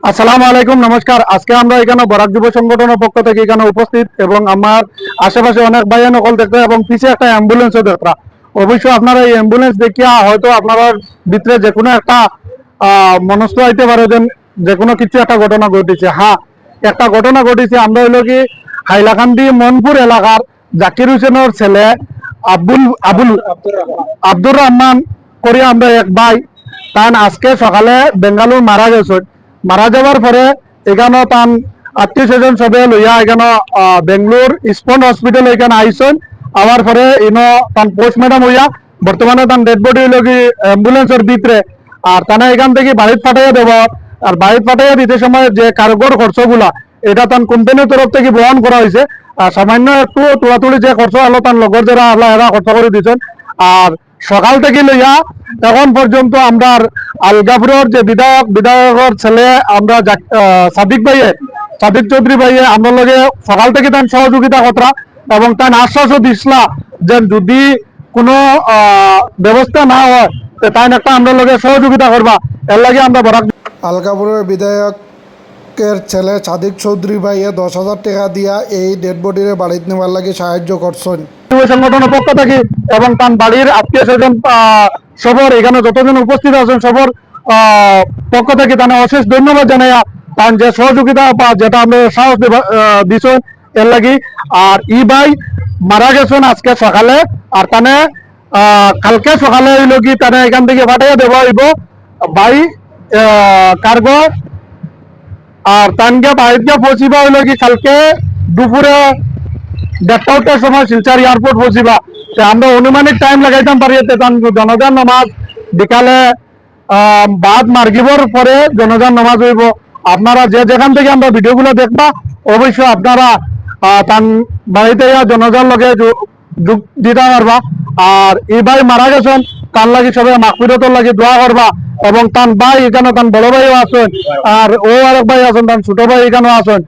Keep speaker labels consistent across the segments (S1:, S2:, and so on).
S1: আসসালামু আলাইকুম, নমস্কার। আজকে আমরা এখানে বরাক যুব সংগঠনের পক্ষ থেকে এখানে উপস্থিত এবং আমার আশেপাশে অনেক ভাইয়া নকল দেখতে এবং পিছিয়ে একটা অ্যাম্বুলেন্সও দেখরা। অবশ্যই আপনারা এই অ্যাম্বুলেন্স দেখিয়া হয়তো আপনার ভিতরে যে কোনো একটা মনস্থ হইতে পারে যে কোনো কিছু একটা ঘটনা ঘটেছে। হ্যাঁ, একটা ঘটনা ঘটেছে। আমরা হইল কি হাইলাকান্দি মনপুর এলাকার জাকির হোসেনের ছেলে আব্দুল আবুল আব্দুর রহমান করে আমরা এক ভাই তান আজকে সকালে বেঙ্গালুর মারা গেছে। মারা যাওয়ার পরে এখানে তান আত্মীয় স্বজন সবে লইয়া এখানে বেঙ্গলোর স্পন হসপিটাল এখানে আইসন। আওয়ার পরে ইনো তান পোস্টমর্টম হইয়া বর্তমানে তান ডেড বডি হইল কি অ্যাম্বুলেন্সের ভিতরে। আর তানা এখান থেকে বাড়িতে পাঠাইয়া দেব। আর বাড়িতে পাঠাইয়া দিতে সময় যে কারিগর খরচগুলা এটা তান কোম্পানির তরফ থেকে বহন করা হয়েছে। আর সামান্য একটু তোলাতুলি যে খরচ হলো তার লগর যারা আল্লাহ এরা খরচ করে দিচ্ছেন। আর সকাল থেকে লইয়া এখন পর্যন্ত আমরা আলগাপুরের যে বিধায়কের ছেলে আমরা সাদিক চৌধুরী ভাইয়ে আমরা লগে সকাল থেকে তার সহযোগিতা কথা এবং তার আশ্বাসও দিসলা যে যদি কোনো ব্যবস্থা না হয় তাই একটা আমরা লগে সহযোগিতা করবা। এর লাগে আমরা বরাক
S2: আলকাপুরের বিধায়কের ছেলে সাদিক চৌধুরী ভাইয়ে 10,000 টাকা দিয়া এই ডেড বডিরে বাড়িতে নেওয়ার লাগে সাহায্য করছেন
S1: সংগঠনের পক্ষ থেকে এবং তার বাড়ির আত্মীয় স্বজন সবর এখানে যতজন উপস্থিত আছেন সবর পক্ষ থেকে তারা অশেষ ধন্যবাদ জানাই তার যে সহযোগিতা যেটা আমরা সাহস দিচ্ছেন এর লাগি। আর ই ভাই মারা গেছেন আজকে সকালে। আর তানে কালকে সকালে হইল কি তারা এখান থেকে পাঠাইয়া দেওয়া হইব ভাই কার্গো। আর তানকে বাড়িতে পৌঁছিবা হইল কি কালকে দুপুরে 1:30টার সময় শিলচর এয়ারপোর্ট পৌঁছিবা। আমরা অনুমানিক টাইম লাগাইতাম পারি জনগণ নামাজ বিকালে বাদ মার্গিবর পরে জনগণ নামাজ হইব। আপনারা যে যেখান থেকে আমরা ভিডিওগুলো দেখবা অবশ্যই আপনারা তান বাড়িতে জনগণ লগে যোগ দিতে পারবা। আর এই ভাই মারা গেছেন তার লাগি সবাই মাগফিরাতের লাগি দোয়া করবা এবং তার ভাই এখানে তার বড় ভাইও আছেন আর ও আরেক ভাই আছেন তার ছোট ভাই এখানেও আছেন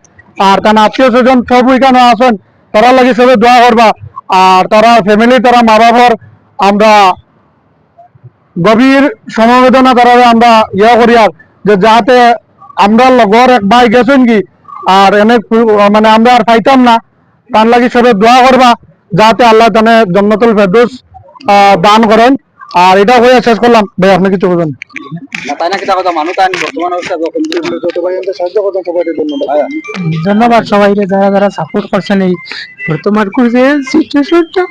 S1: আর তার আত্মীয় স্বজন সব এখানেও আছেন। তারা লাগি সবাই দোয়া করবা। আর তারা ফ্যামিলি তারা মা বাবার আমরা গভীর সমবেদনা তারা আমরা করি আর যে যাতে আমরা লগর এক ভাই গেছেন কি আর এনে মানে আমরা আর পাইতাম না। তার লাগি সবাই দোয়া করবা যাতে আল্লাহ তানে জান্নাতুল ফেরদৌস দান করেন। আর এটা হয়ে শেষ করলাম। ভাই আপনি কিছু বলবেন?
S3: ধন্যবাদ সবাই যারা যারা সাপোর্ট করছেন এই বর্তমান সিচুয়েশনটা।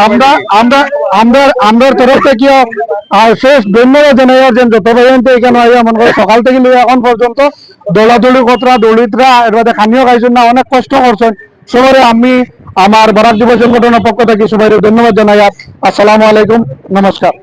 S1: আমরা আমরা আমরা আমরা তরফ থেকে শেষ ধন্যবাদ জানাই যত পর্যন্ত এখানে মনে করে সকাল থেকে এখন পর্যন্ত দৌড়াদৌড়ি কতরা দৌড়িতরা এর খানিও খাইছেন না অনেক কষ্ট করছেন সবাই। আমি আমার বরাক যুব সংগঠনের পক্ষ থেকে সবাই ধন্যবাদ জানাই। আসসালামু আলাইকুম, নমস্কার।